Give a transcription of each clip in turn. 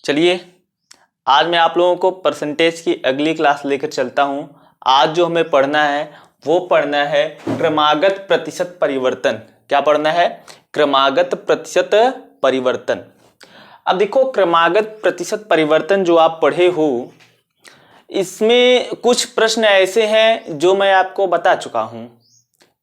चलिए आज मैं आप लोगों को परसेंटेज की अगली क्लास लेकर चलता हूं। आज जो हमें पढ़ना है वो पढ़ना है क्रमागत प्रतिशत परिवर्तन। क्या पढ़ना है? क्रमागत प्रतिशत परिवर्तन। अब देखो, क्रमागत प्रतिशत परिवर्तन जो आप पढ़े हो इसमें कुछ प्रश्न ऐसे हैं जो मैं आपको बता चुका हूं।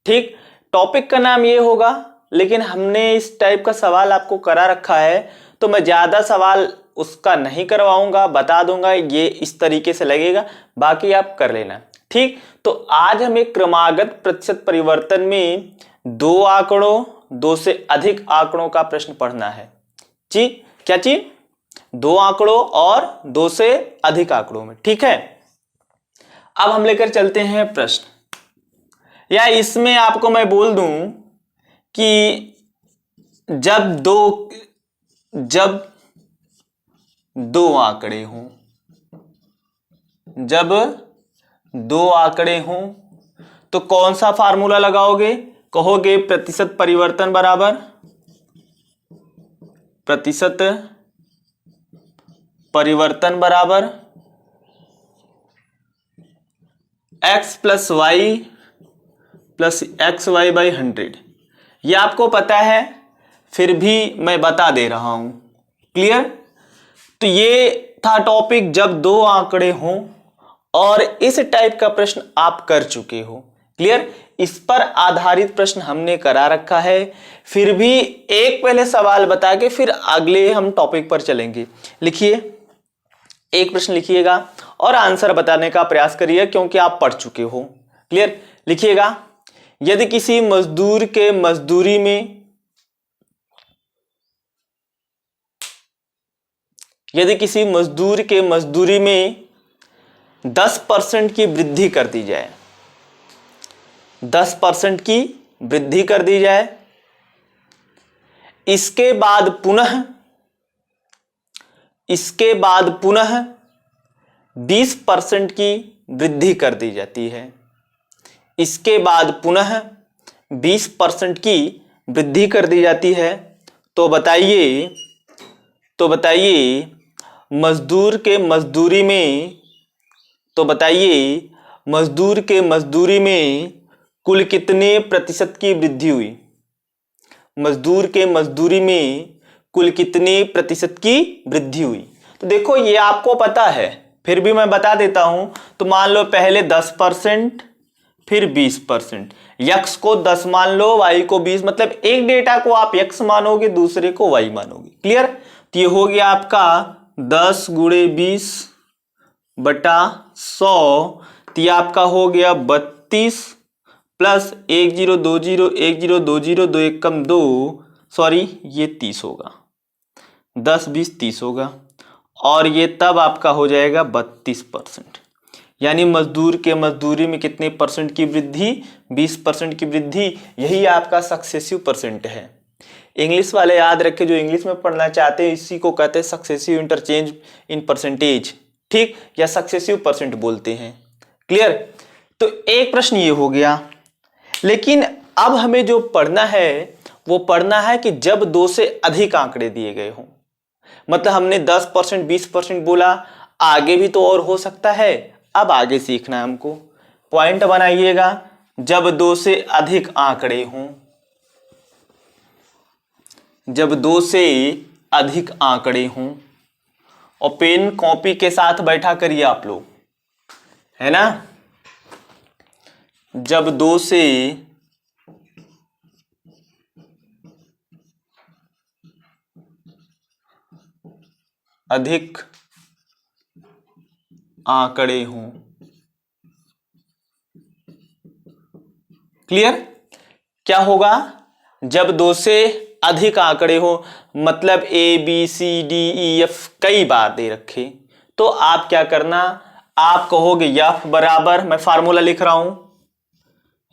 ठीक, टॉपिक का नाम ये होगा, लेकिन हमने इस टाइप का सवाल आपको करा रखा है तो मैं ज्यादा सवाल उसका नहीं करवाऊंगा, बता दूंगा ये इस तरीके से लगेगा, बाकी आप कर लेना। ठीक, तो आज हमें क्रमागत प्रतिशत परिवर्तन में दो आंकड़ों, दो से अधिक आंकड़ों का प्रश्न पढ़ना है। जी, क्या चीज? दो आंकड़ों और दो से अधिक आंकड़ों में। ठीक है, अब हम लेकर चलते हैं प्रश्न। या इसमें आपको मैं बोल दूं कि जब दो आंकड़े हों, जब दो आंकड़े हों तो कौन सा फार्मूला लगाओगे? कहोगे प्रतिशत परिवर्तन बराबर प्रतिशत परिवर्तन बराबर x plus Y plus X Y by 100। ये आपको पता है, फिर भी मैं बता दे रहा हूं। क्लियर? तो ये था टॉपिक जब दो आंकड़े हों, और इस टाइप का प्रश्न आप कर चुके हो। क्लियर? इस पर आधारित प्रश्न हमने करा रखा है। फिर भी एक पहले सवाल बता के फिर अगले हम टॉपिक पर चलेंगे। लिखिए, एक प्रश्न लिखिएगा और आंसर बताने का प्रयास करिए क्योंकि आप पढ़ चुके हो। क्लियर? लिखिएगा, यदि किसी मजदूर के मजदूरी में यदि किसी मजदूर के मजदूरी में 10% की वृद्धि कर दी जाए, 10% की वृद्धि कर दी जाए, इसके बाद पुनः 20% की वृद्धि कर दी जाती है, इसके बाद पुनः 20% की वृद्धि कर दी जाती है, तो बताइए मजदूर के मजदूरी में कुल कितने प्रतिशत की वृद्धि हुई? मजदूर के मजदूरी में कुल कितने प्रतिशत की वृद्धि हुई? तो देखो, ये आपको पता है, फिर भी मैं बता देता हूं। तो मान लो पहले 10%, फिर 20%। यक्स को 10 मान लो, वाई को 20, मतलब एक डेटा को आप यक्स मानोगे, दूसरे को वाई मानोगे। क्लियर? तो ये हो गया आपका 10 गुणे 20 बटा 100। तो ये आपका हो गया 32 प्लस 1020 1020 2 1 कम 2, सॉरी ये 30 होगा, 10 20 30 होगा, और ये तब आपका हो जाएगा 32%। यानी मजदूर के मजदूरी में कितने परसेंट की वृद्धि? 20% की वृद्धि। यही आपका सक्सेसिव परसेंट है। इंग्लिश वाले याद रखें, जो इंग्लिश में पढ़ना चाहते हैं इसी को कहते हैं सक्सेसिव इंटरचेंज इन परसेंटेज। ठीक, या सक्सेसिव परसेंट बोलते हैं। क्लियर? तो एक प्रश्न ये हो गया, लेकिन अब हमें जो पढ़ना है वो पढ़ना है कि जब दो से अधिक आंकड़े दिए गए हों। मतलब हमने 10% 20% बोला, आगे भी तो और हो सकता है। अब आगे सीखना है हमको। पॉइंट बनाइएगा, जब दो से अधिक आंकड़े हों, जब दो से अधिक आंकड़े हों, और पेन कॉपी के साथ बैठा करिए आप लोग, है ना? जब दो से अधिक आंकड़े हों। क्लियर? क्या होगा? जब दो से अधिक आंकड़े हो, मतलब A B C D E F कई बार दे रखे, तो आप क्या करना? आप कहोगे यफ बराबर, मैं फार्मूला लिख रहा हूं,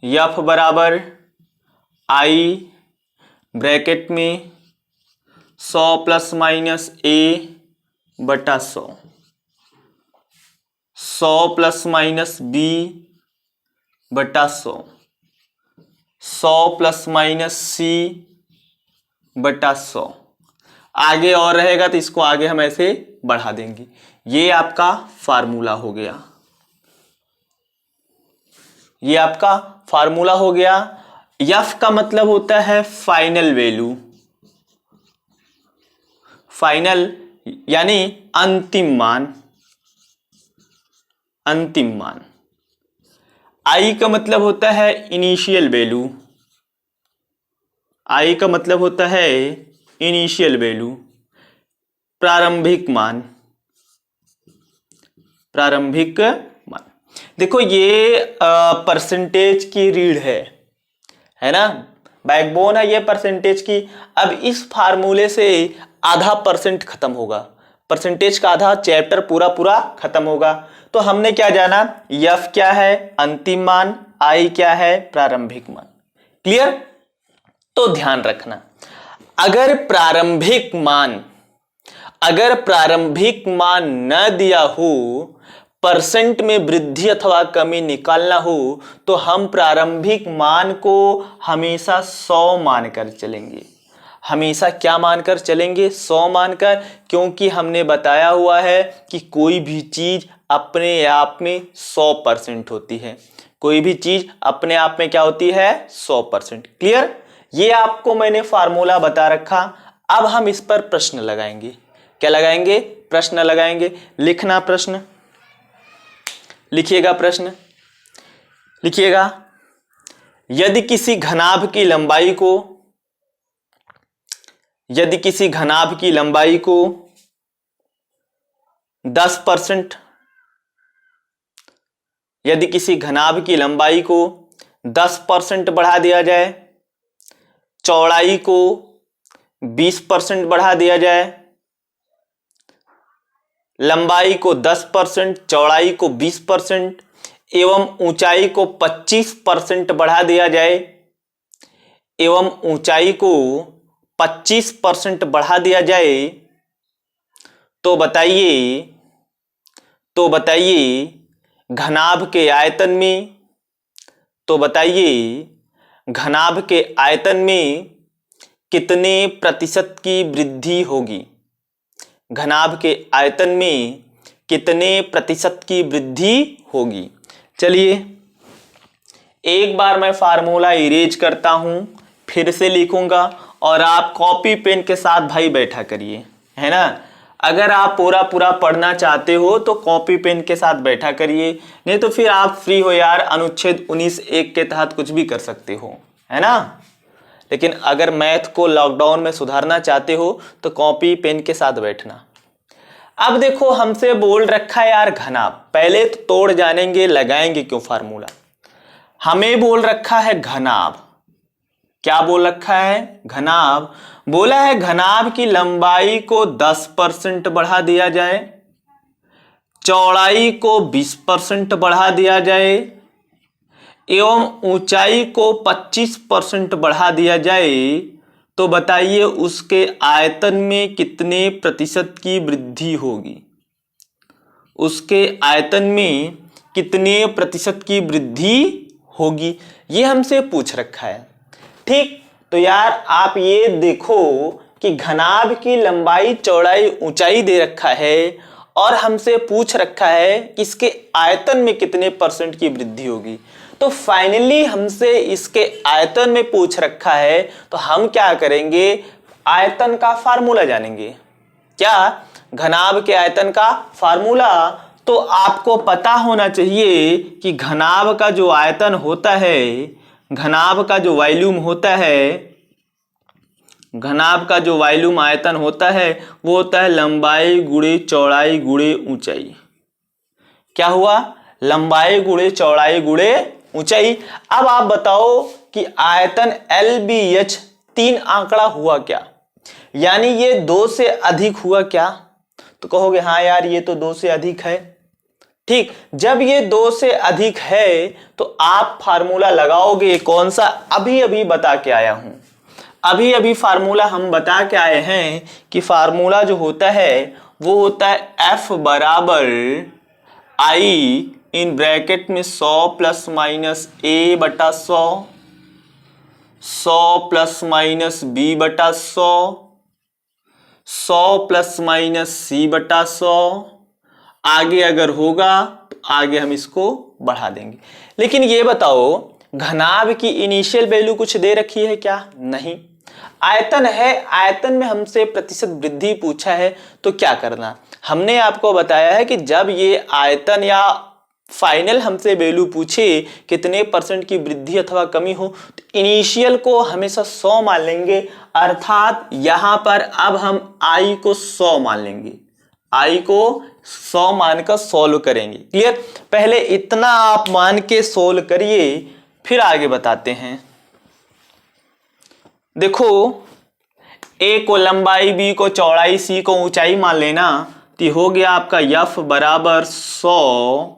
यफ बराबर आई ब्रैकेट में 100 प्लस माइनस ए बटा 100, 100 प्लस माइनस बी बटा 100, 100 प्लस माइनस सी बटा 100। आगे और रहेगा तो इसको आगे हम ऐसे बढ़ा देंगे। ये आपका फार्मूला हो गया, ये आपका फार्मूला हो गया। एफ का मतलब होता है फाइनल वैल्यू, फाइनल यानी अंतिम मान, अंतिम मान। आई का मतलब होता है इनिशियल वैल्यू, आई का मतलब होता है इनिशियल वैल्यू, प्रारंभिक मान, प्रारंभिक मान। देखो ये परसेंटेज की रीढ़ है ना, बैकबोन है ये परसेंटेज की। अब इस फार्मूले से आधा परसेंट खत्म होगा, परसेंटेज का आधा चैप्टर पूरा पूरा खत्म होगा। तो हमने क्या जाना, एफ क्या है अंतिम मान, आई क्या है प्रारंभिक मान। क्लियर? तो ध्यान रखना, अगर प्रारंभिक मान न दिया हो, परसेंट में वृद्धि अथवा कमी निकालना हो, तो हम प्रारंभिक मान को हमेशा 100 मानकर चलेंगे। हमेशा क्या मानकर चलेंगे? 100 मानकर, क्योंकि हमने बताया हुआ है कि कोई भी चीज अपने आप में 100% होती है। कोई भी चीज अपने आप में क्या होती है? 100%। क्लियर? ये आपको मैंने फार्मूला बता रखा। अब हम इस पर प्रश्न लगाएंगे। क्या लगाएंगे? प्रश्न लगाएंगे। लिखना प्रश्न, लिखिएगा प्रश्न, लिखिएगा। यदि किसी घनाभ की लंबाई को, यदि किसी घनाभ की लंबाई को 10%, यदि किसी घनाभ की लंबाई को 10% बढ़ा दिया जाए, चौड़ाई को 20% बढ़ा दिया जाए, लंबाई को 10%, चौड़ाई को 20% एवं ऊंचाई को 25% बढ़ा दिया जाए, एवं ऊंचाई को 25% बढ़ा दिया जाए, तो बताइए घनाभ के आयतन में, तो बताइए घनाभ के आयतन में कितने प्रतिशत की वृद्धि होगी? घनाभ के आयतन में कितने प्रतिशत की वृद्धि होगी? चलिए एक बार मैं फार्मूला इरेज करता हूं, फिर से लिखूंगा और आप कॉपी पेन के साथ भाई बैठा करिए, है ना। अगर आप पूरा पूरा पढ़ना चाहते हो तो कॉपी पेन के साथ बैठा करिए, नहीं तो फिर आप फ्री हो यार, अनुच्छेद 19(1) के तहत कुछ भी कर सकते हो, है ना। लेकिन अगर मैथ को लॉकडाउन में सुधारना चाहते हो तो कॉपी पेन के साथ बैठना। अब देखो हमसे बोल रखा है यार घनाभ, पहले तो तोड़ जानेंगे, लगाएंगे क्यों फार्मूला। हमें बोल रखा है घनाभ, क्या बोल रखा है? घनाभ। बोला है घनाभ की लंबाई को 10% बढ़ा दिया जाए, चौड़ाई को 20% बढ़ा दिया जाए, एवं ऊंचाई को 25% बढ़ा दिया जाए, तो बताइए उसके आयतन में कितने प्रतिशत की वृद्धि होगी? उसके आयतन में कितने प्रतिशत की वृद्धि होगी, ये हमसे पूछ रखा है। ठीक, तो यार आप ये देखो कि घनाभ की लंबाई, चौड़ाई, ऊंचाई दे रखा है और हमसे पूछ रखा है कि इसके आयतन में कितने % की वृद्धि होगी। तो फाइनली हमसे इसके आयतन में पूछ रखा है, तो हम क्या करेंगे? आयतन का फार्मूला जानेंगे। क्या? घनाभ के आयतन का फार्मूला। तो आपको पता होना चाहिए कि घनाभ का जो आयतन होता है, घनाभ का जो वॉल्यूम होता है, घनाभ का जो वॉल्यूम आयतन होता है वो होता है लंबाई गुणे चौड़ाई गुणे ऊंचाई। क्या हुआ? लंबाई गुणे चौड़ाई गुणे ऊंचाई। अब आप बताओ कि आयतन LBH 3 आंकड़ा हुआ क्या, यानी ये 2 से अधिक हुआ क्या? तो कहोगे हाँ यार ये तो 2 से अधिक है। ठीक, जब ये 2 से अधिक है तो आप फार्मूला लगाओगे कौन सा? अभी अभी बता के आया हूं, अभी अभी फार्मूला हम बता के आए हैं कि फार्मूला जो होता है वो होता है F बराबर I इन ब्रैकेट में 100 + - A बटा 100, 100 + - B बटा 100, 100 प्लस माइनस सी बटा 100। आगे अगर होगा तो आगे हम इसको बढ़ा देंगे। लेकिन ये बताओ, घनाभ की इनिशियल वैल्यू कुछ दे रखी है क्या? नहीं। आयतन है, आयतन में हमसे प्रतिशत वृद्धि पूछा है, तो क्या करना? हमने आपको बताया है कि जब ये आयतन या फाइनल हमसे वैल्यू पूछे कितने परसेंट की वृद्धि अथवा कमी हो, तो इनिशियल को हमेशा 100 मान लेंगे। अर्थात यहां पर अब हम आई को 100 मान लेंगे, आई को 100 मानकर सोल्व करेंगे। क्लियर? पहले इतना आप मान के सोल्व करिए, फिर आगे बताते हैं। देखो, ए को लंबाई, बी को चौड़ाई, सी को ऊंचाई मान लेना, तो हो गया आपका एफ बराबर 100।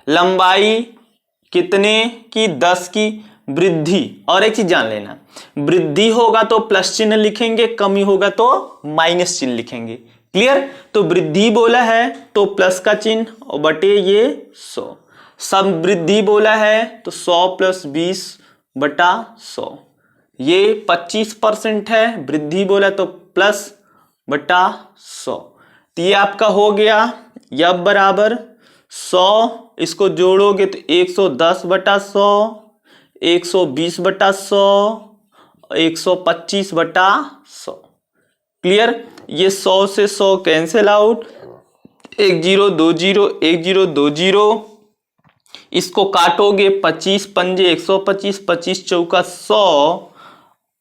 लंबाई कितने की? 10 की। वृद्धि, और एक चीज जान लेना, वृद्धि होगा तो प्लस चिन्ह लिखेंगे, कमी होगा तो माइनस चिन्ह लिखेंगे। क्लियर? तो वृद्धि बोला है तो प्लस का चिन्ह और बटे ये 100। सब वृद्धि बोला है तो 100 प्लस 20 बटा 100। ये 25% है, वृद्धि बोला तो प्लस बटा 100। तो ये आपका हो गया एफ बराबर 100। इसको जोड़ोगे तो 110 बटा 100, 120 बटा 100, 125 बटा 100। क्लियर? ये 100 से 100 कैंसिल आउट, 1 0 2 0, 1 0 2 0। इसको काटोगे 25 पंजे 125, 25 चौका 100।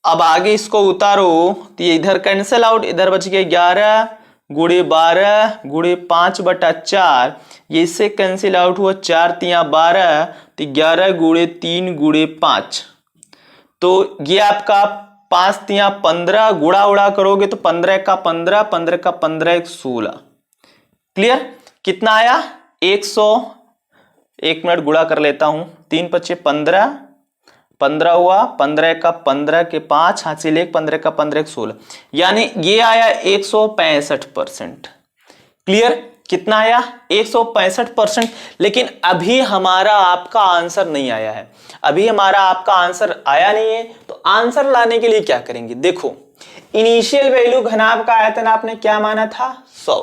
अब आगे इसको उतारो तो ये इधर कैंसिल आउट, इधर बच गया 11 गुणे 12 गुणे 5 बटा 4। ये इससे कैंसिल आउट हुआ, 4 तिया 12, तो 11 गुणे 3 गुणे 5। तो ये आपका 5 तिया 15, गुणा उड़ा करोगे तो 15 का 15, 15 का 15, 1 16। क्लियर? कितना आया? 100। 1 मिनट गुणा कर लेता हूं, 3 पच्चे 15, 15 हुआ, 15 का 15 के 5 हाथ से ले, 15 का 15, 1 16, यानी ये आया 165%। क्लियर? कितना आया? 165%। लेकिन अभी हमारा आपका आंसर नहीं आया है, अभी हमारा आपका आंसर आया नहीं है। तो आंसर लाने के लिए क्या करेंगे? देखो, इनिशियल वैल्यू घनाभ का आयतन आपने क्या माना था? 100।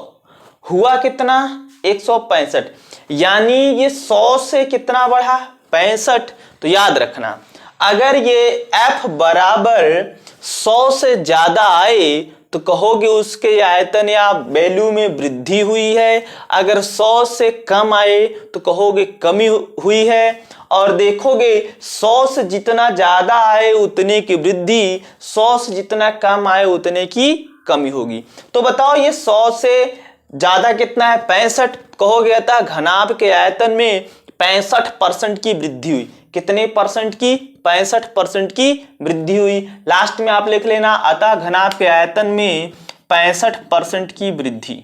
हुआ कितना? 165, यानी ये 100 से कितना बढ़ा? 65। तो याद रखना, अगर ये f बराबर 100 से ज्यादा आए तो कहोगे उसके आयतन या वैल्यू में वृद्धि हुई है। अगर 100 से कम आए तो कहोगे कमी हुई है। और देखोगे 100 से जितना ज्यादा आए उतने की वृद्धि, 100 से जितना कम आए उतने की कमी होगी। तो बताओ ये 100 से ज्यादा कितना है? 65। कहोगे था घनाभ के आयतन में 65% की वृद्धि हुई। कितने परसेंट की? 65% की वृद्धि हुई। लास्ट में आप लिख लेना, अतः घनाभ के आयतन में 65% की वृद्धि,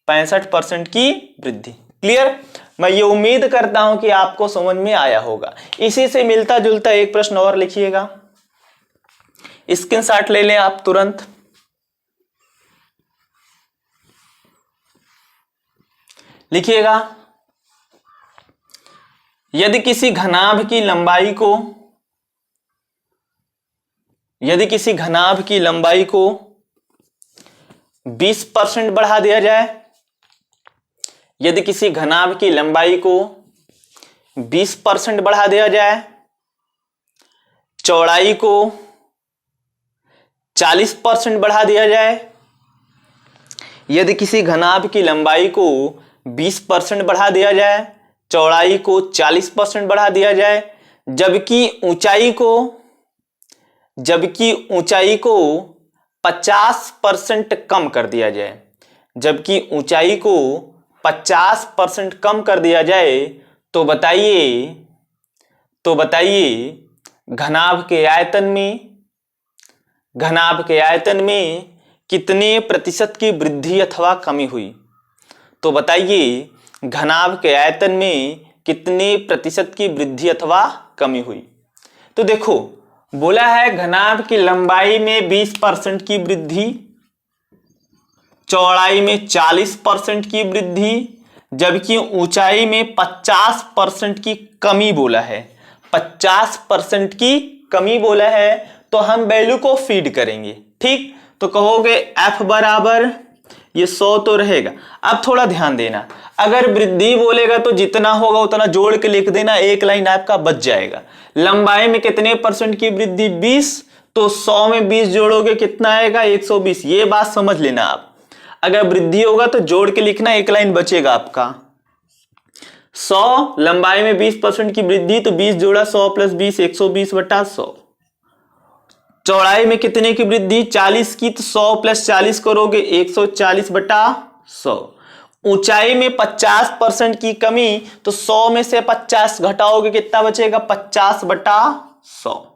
65% की वृद्धि। क्लियर? मैं ये उम्मीद करता हूं कि आपको समझ में आया होगा। इसी से मिलता जुलता एक प्रश्न और लिखिएगा, स्क्रीनशॉट ले लें आप तुरंत। लिखिएगा, यदि किसी घनाभ की लंबाई को 20% बढ़ा दिया जाए, यदि किसी घनाभ की लंबाई को 20% बढ़ा दिया जाए, चौड़ाई को 40% बढ़ा दिया जाए, यदि किसी घनाभ की लंबाई को 20% बढ़ा दिया जाए, चौड़ाई को 40% बढ़ा दिया जाए, जबकि ऊंचाई को 50% कम कर दिया जाए, जबकि ऊंचाई को 50% कम कर दिया जाए, तो बताइए घनाभ के आयतन में कितने प्रतिशत की वृद्धि अथवा कमी हुई? तो बताइए घनाभ के आयतन में कितने प्रतिशत की वृद्धि अथवा कमी हुई? तो देखो, बोला है घनाभ की लंबाई में 20% की वृद्धि, चौड़ाई में 40% की वृद्धि, जबकि ऊंचाई में 50% की कमी बोला है। 50% की कमी बोला है, तो हम वैल्यू को फीड करेंगे। ठीक, तो कहोगे f बराबर ये 100 तो रहेगा। अब थोड़ा ध्यान देना, अगर वृद्धि बोलेगा तो जितना होगा उतना जोड़ के लिख देना, एक लाइन आपका बच जाएगा। लंबाई में कितने परसेंट की वृद्धि? 20, तो 100 में 20 जोड़ोगे कितना आएगा? 120। ये बात समझ लेना आप, अगर वृद्धि होगा तो जोड़ के लिखना, एक लाइन बचेगा आपका। 100 लंबाई में 20% की वृद्धि, तो 20 जोड़ा 100 प्लस 20 120/100। चौड़ाई में कितने की वृद्धि? 40 की, तो 100 प्लस 40 करोगे 140/100। ऊंचाई में 50% की कमी, तो 100 में से 50 घटाओगे कितना बचेगा? 50/100।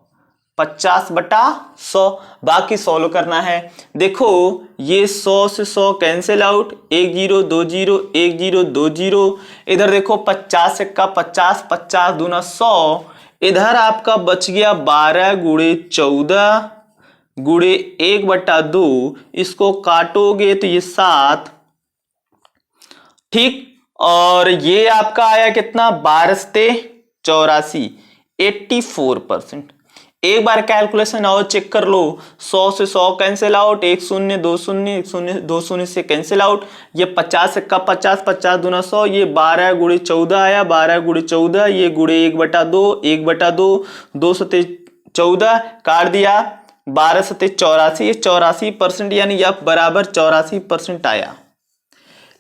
50/100, बाकी सोल्व करना है। देखो ये 100 से 100 कैंसिल आउट, 1 0 2 0 1 0 2 0। इधर देखो 50 का 50, 50 दूना 100। इधर आपका बच गया 12 गुणे 14 गुणे 1/2। इसको काटोगे तो ये 7, ठीक। और ये आपका आया कितना? 12 से 84, 84%। एक बार कैलकुलेशन और चेक कर लो, 100 से 100 कैंसिल आउट, 1 0 2 0 1 0 2 0 से कैंसिल आउट। ये 50 का 50, 50 दूना 100, ये 12 गुणे 14 आया, 12 गुणे 14, ये गुणे 1/2, 1/2, 2 सते 14 काट दिया, 12 सते 84, ये 84% यानी f बराबर 84% आया।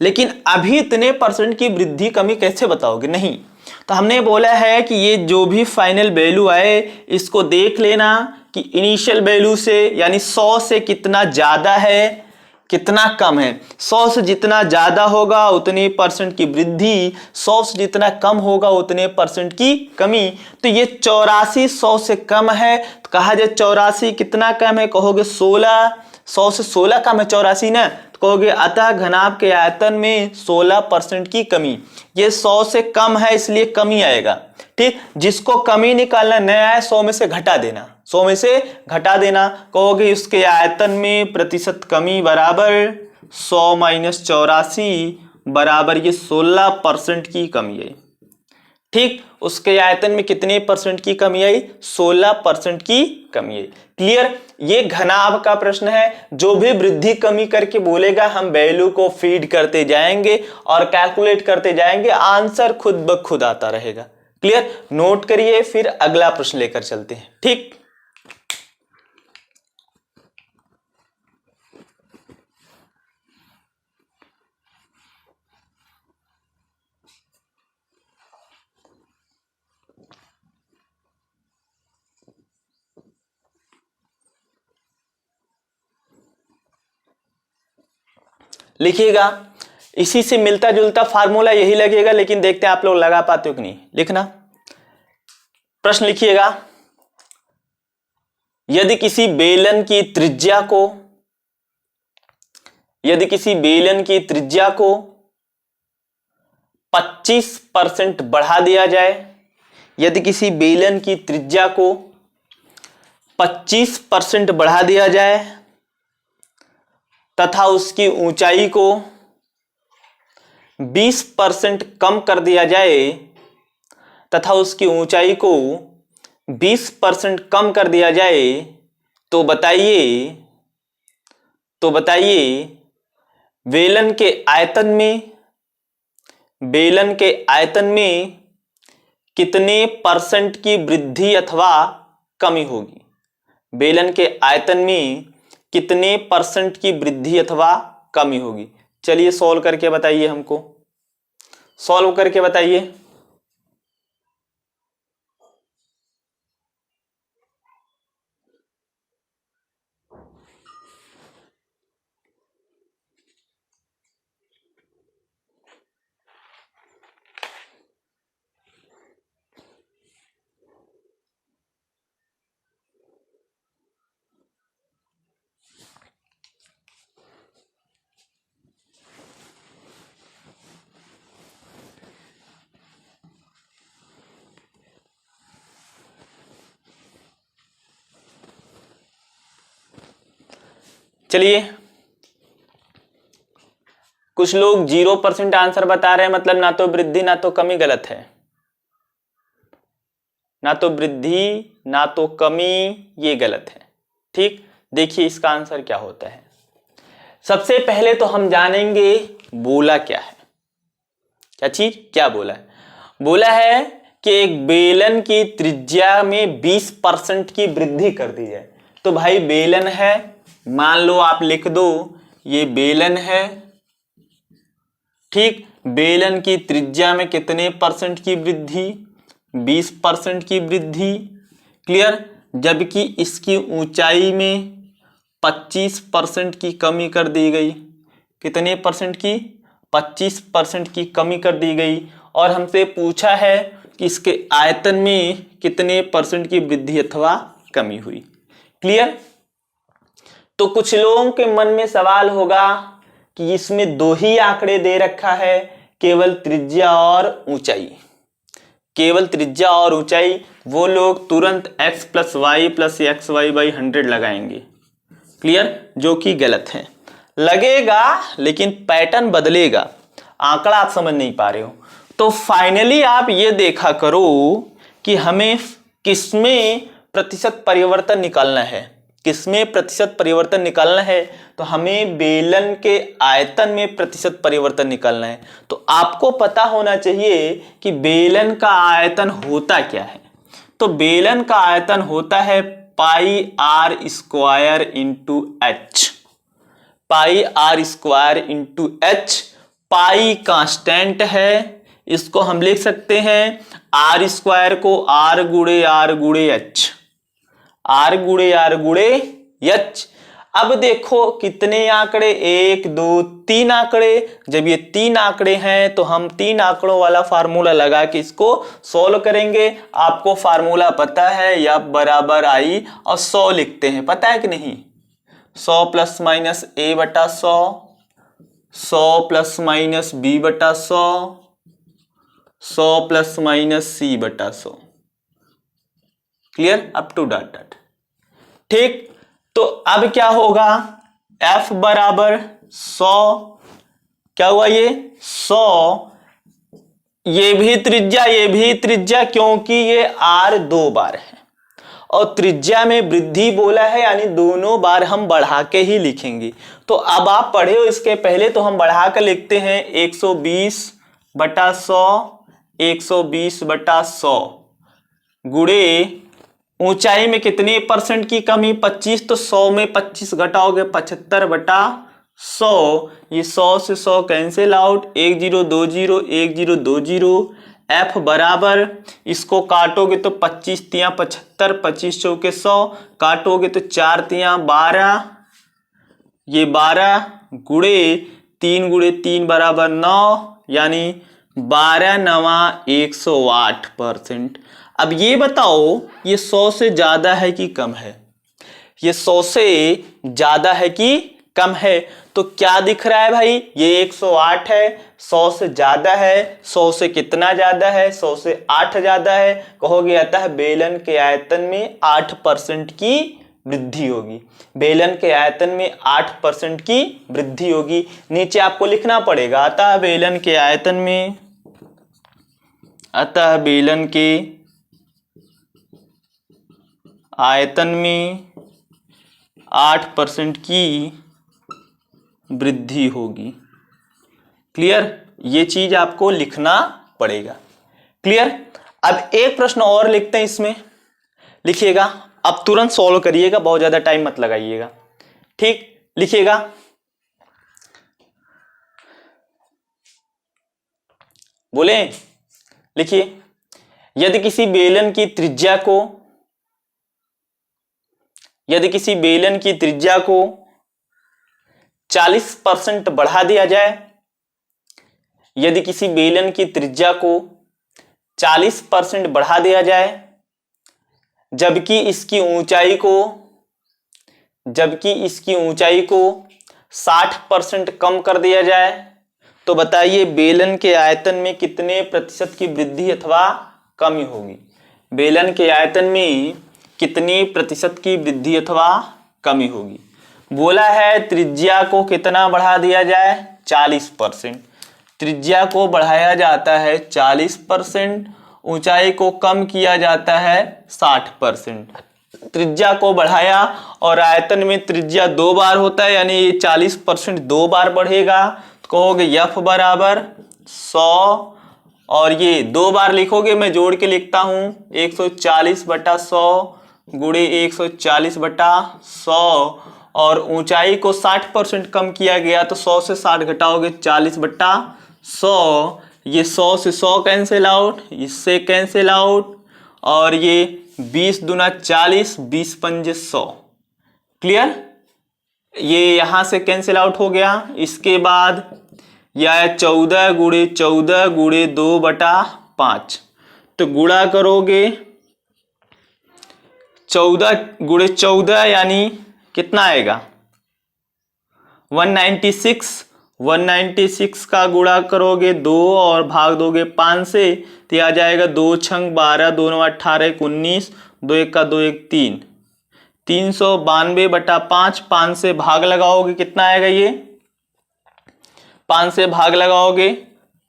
लेकिन अभी इतने परसेंट की वृद्धि कमी कैसे बताओगे? नहीं, तो हमने बोला है कि ये जो भी फाइनल वैल्यू आए इसको देख लेना कि इनिशियल वैल्यू से यानी 100 से कितना ज्यादा है कितना कम है। 100 से जितना ज्यादा होगा उतने परसेंट की वृद्धि, 100 से जितना कम होगा उतने परसेंट की कमी। तो ये 84 100 से कम है, तो कहा जाए 84 कितना कम है? कहोगे 16। 100 से 16 कम है 84 ना, तो कहोगे अतः घनाभ के आयतन में 16% की कमी। ये 100 से कम है इसलिए कमी आएगा, ठीक। जिसको कमी निकालना नया है 100 में से घटा देना, 100 में से घटा देना। कहोगे उसके आयतन में प्रतिशत कमी बराबर 100 माइनस 84 बराबर ये 16% की कमी आई, ठीक। उसके आयतन में कितने परसेंट की कमी आई? 16% की कमी आई। क्लियर? ये घनाभ का प्रश्न है, जो भी वृद्धि कमी करके बोलेगा हम वैल्यू को फीड करते जाएंगे और कैलकुलेट करते जाएंगे, आंसर खुद ब खुद आता रहेगा। क्लियर? नोट करिए, फिर अगला प्रश्न लेकर चलते हैं, ठीक। लिखिएगा, इसी से मिलता जुलता फार्मूला यही लगेगा, लेकिन देखते हैं आप लोग लगा पाते हो कि नहीं। लिखना, प्रश्न लिखिएगा, यदि किसी बेलन की त्रिज्या को 25% बढ़ा दिया जाए, यदि किसी बेलन की त्रिज्या को 25% बढ़ा दिया जाए तथा उसकी ऊंचाई को 20% कम कर दिया जाए, तथा उसकी ऊंचाई को 20% कम कर दिया जाए, तो बताइए बेलन के आयतन में कितने परसेंट की वृद्धि अथवा कमी होगी? बेलन के आयतन में कितने परसेंट की वृद्धि अथवा कमी होगी? चलिए सॉल्व करके बताइए, हमको सॉल्व करके बताइए। चलिए, कुछ लोग 0% आंसर बता रहे हैं, मतलब ना तो वृद्धि ना तो कमी, गलत है। ना तो वृद्धि ना तो कमी, ये गलत है, ठीक। देखिए इसका आंसर क्या होता है। सबसे पहले तो हम जानेंगे बोला क्या है, क्या चीज, क्या बोला है। बोला है कि एक बेलन की त्रिज्या में 20% की वृद्धि कर दी जाए। तो भाई बेलन है, मान लो आप लिख दो ये बेलन है, ठीक। बेलन की त्रिज्या में कितने परसेंट की वृद्धि, 20% की वृद्धि, क्लियर। जबकि इसकी ऊंचाई में 25% की कमी कर दी गई। कितने परसेंट की, 25% की कमी कर दी गई। और हमसे पूछा है कि इसके आयतन में कितने परसेंट की वृद्धि अथवा कमी हुई। क्लियर। तो कुछ लोगों के मन में सवाल होगा कि इसमें दो ही आंकड़े दे रखा है, केवल त्रिज्या और ऊंचाई, केवल त्रिज्या और ऊंचाई। वो लोग तुरंत x + y + xy/100 लगाएंगे, क्लियर, जो कि गलत है। लगेगा लेकिन पैटर्न बदलेगा, आंकड़ा आप समझ नहीं पा रहे हो। तो फाइनली आप ये देखा करो कि हमें किसमें प्रतिशत परिवर्तन निकालना है, किसमें प्रतिशत परिवर्तन निकालना है। तो हमें बेलन के आयतन में प्रतिशत परिवर्तन निकालना है। तो आपको पता होना चाहिए कि बेलन का आयतन होता क्या है। तो बेलन का आयतन होता है πr² × h, πr² × h। पाई कांस्टेंट है, इसको हम लिख सकते हैं r² को r × r × h, r × r × h। अब देखो कितने आंकड़े, 1 2 3 आंकड़े। जब ये 3 आंकड़े हैं तो हम 3 आंकड़ों वाला फार्मूला लगा के इसको सॉल्व करेंगे। आपको फार्मूला पता है, F = I और 100 लिखते हैं, पता है कि नहीं। 100 ± a/100, 100 ± b/100, 100 ± c/100, clear up to dot. ठीक। तो अब क्या होगा, F = 100, क्या हुआ ये 100, ये भी त्रिज्या, ये भी त्रिज्या, क्योंकि ये r 2 बार है और त्रिज्या में वृद्धि बोला है, यानी दोनों बार हम बढ़ा के ही लिखेंगे। तो अब आप पढ़े हो इसके पहले, तो हम बढ़ा कर लिखते हैं 120/100, 120/100 गुणे ऊंचाई में कितने परसेंट की कमी, 25। तो 100 में 25 घटाओगे 75/100, ये 100 से 100 कैंसिल आउट, 1020, 1020। F बराबर, इसको काटोगे तो 25 × 75, 25 × 100, काटोगे तो 4 × 12, ये 12 गुणे 3 × 3 = 9, यानी 12 × 9 108%। अब ये बताओ ये 100 से ज्यादा है कि कम है, ये 100 से ज्यादा है कि कम है। तो क्या दिख रहा है भाई, ये 108 है, 100 से ज्यादा है। 100 से कितना ज्यादा है, 100 से 8 ज्यादा है। कहोगे अतः बेलन के आयतन में 8% की वृद्धि होगी, बेलन के आयतन में 8% की वृद्धि होगी। नीचे आपको लिखना पड़ेगा अतः बेलन के आयतन में, अतः बेलन के आयतन में 8% की वृद्धि होगी। क्लियर, ये चीज आपको लिखना पड़ेगा। क्लियर। अब एक प्रश्न और लिखते हैं इसमें, लिखिएगा, अब तुरंत सॉल्व करिएगा, बहुत ज्यादा टाइम मत लगाइएगा। ठीक, लिखिएगा, बोले, लिखिए, यदि किसी बेलन की त्रिज्या को 40% बढ़ा दिया जाए, यदि किसी बेलन की त्रिज्या को 40% बढ़ा दिया जाए, जबकि इसकी ऊंचाई को 60% कम कर दिया जाए, तो बताइए बेलन के आयतन में कितने प्रतिशत की वृद्धि अथवा कमी होगी। बेलन के आयतन में कितनी प्रतिशत की वृद्धि अथवा कमी होगी। बोला है त्रिज्या को कितना बढ़ा दिया जाए, 40%। त्रिज्या को बढ़ाया जाता है 40%, ऊंचाई को कम किया जाता है 60%। त्रिज्या को बढ़ाया और आयतन में त्रिज्या 2 बार होता है, यानी ये 40% 2 बार बढ़ेगा, तो कहोगे F बराबर 100, और ये 2 बार लिखोगे, मैं जोड़ के लिखता हूं 140/100 गुणे 140/100, और ऊंचाई को 60% कम किया गया, तो 100 से 60 घटाओगे 40/100, ये 100 से 100 कैंसिल आउट, इससे कैंसिल आउट, और ये 20 दूना 40, 20 पंजे 100, क्लियर, ये यहां से कैंसिल आउट हो गया। इसके बाद यह 14 गुणे 14 गुणे 2/5, तो गुणा करोगे 14 गुणे 14 यानी कितना आएगा 196, 196 का गुणा करोगे 2 और भाग दोगे 5 से, तो आ जाएगा 2 छंग 12, 2 9 18 19, 2 1 का 2 1 3, 392/5, 5 से भाग लगाओगे कितना आएगा, ये 5 से भाग लगाओगे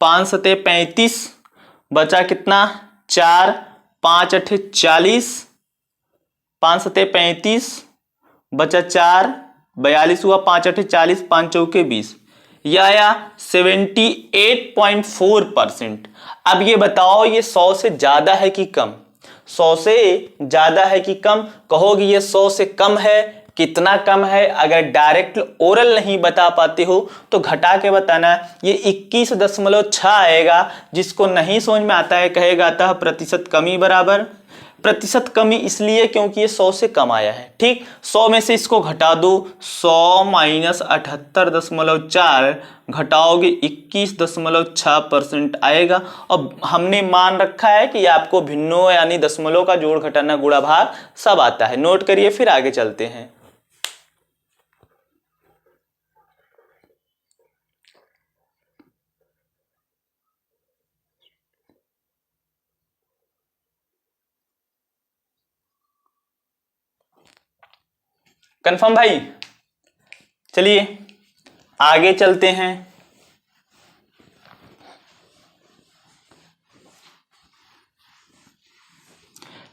5 सते 35, बचा कितना 4, 5 8 40, 5 सते 35, बचा 4, 42 हुआ, 5 8 40, 5 चौके 20, यह आया 78.4%। अब ये बताओ ये 100 से ज्यादा है कि कम, 100 से ज्यादा है कि कम, कहोगे ये 100 से कम है, कितना कम है, अगर डायरेक्ट ओरल नहीं बता पाते हो तो घटा के बताना, ये 21.6 आएगा। जिसको नहीं समझ में आता है कहेगा अतः प्रतिशत कमी बराबर, प्रतिशत कमी इसलिए क्योंकि ये 100 से कम आया है, ठीक, 100 में से इसको घटा दो, 100 माइनस 78.4 घटाओगे 21.6% आएगा। अब हमने मान रखा है कि आपको भिन्नों यानी दशमलव का जोड़ घटाना गुणा भाग सब आता है, नोट करिए, फिर आगे चलते हैं। कंफर्म भाई, चलिए आगे चलते हैं।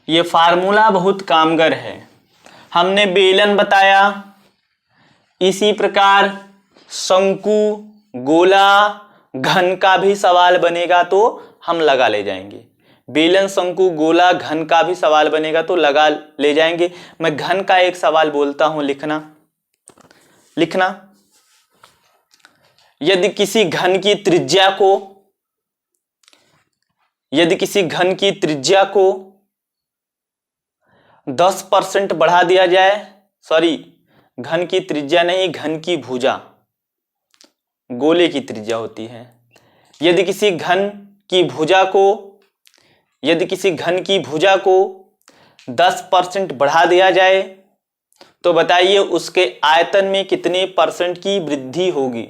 ये फार्मूला बहुत कामगर है, हमने बेलन बताया, इसी प्रकार शंकु, गोला, घन का भी सवाल बनेगा तो हम लगा ले जाएंगे। बेलन, शंकु, गोला, घन का भी सवाल बनेगा तो लगा ले जाएंगे। मैं घन का एक सवाल बोलता हूं, लिखना। यदि किसी घन की त्रिज्या को 10% बढ़ा दिया जाए, सॉरी घन की त्रिज्या नहीं, घन की भुजा, गोले की त्रिज्या होती है। यदि किसी घन की भुजा को 10% बढ़ा दिया जाए तो बताइए उसके आयतन में कितने परसेंट की वृद्धि होगी,